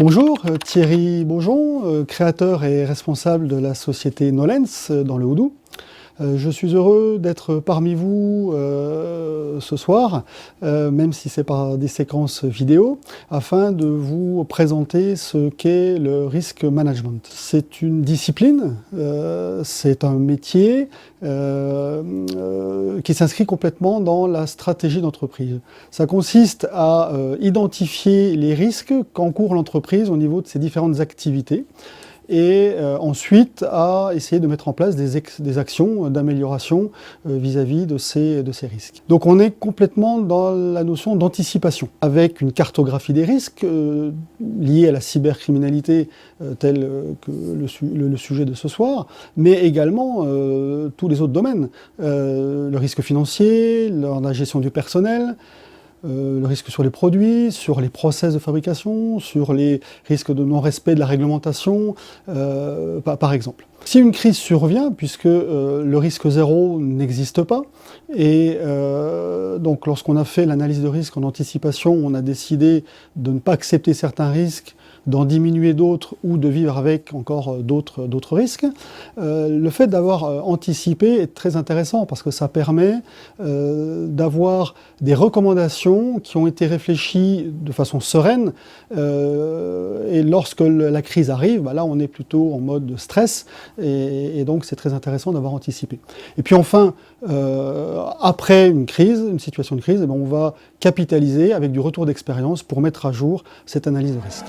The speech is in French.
Bonjour, Thierry Beaujon, créateur et responsable de la société Nolens dans le Haut-Doubs. Je suis heureux d'être parmi vous ce soir, même si c'est par des séquences vidéo, afin de vous présenter ce qu'est le risk management. C'est une discipline, c'est un métier qui s'inscrit complètement dans la stratégie d'entreprise. Ça consiste à identifier les risques qu'encourt l'entreprise au niveau de ses différentes activités, et ensuite à essayer de mettre en place des actions d'amélioration vis-à-vis de ces risques. Donc on est complètement dans la notion d'anticipation, avec une cartographie des risques liés à la cybercriminalité tel que le sujet de ce soir, mais également tous les autres domaines, le risque financier, la gestion du personnel, le risque sur les produits, sur les process de fabrication, sur les risques de non-respect de la réglementation, par exemple. Si une crise survient, puisque le risque zéro n'existe pas, et donc lorsqu'on a fait l'analyse de risque en anticipation, on a décidé de ne pas accepter certains risques, d'en diminuer d'autres ou de vivre avec encore d'autres risques. Le fait d'avoir anticipé est très intéressant parce que ça permet d'avoir des recommandations qui ont été réfléchies de façon sereine et lorsque la crise arrive, là on est plutôt en mode stress et donc c'est très intéressant d'avoir anticipé. Et puis enfin, après une situation de crise, on va capitaliser avec du retour d'expérience pour mettre à jour cette analyse de risque.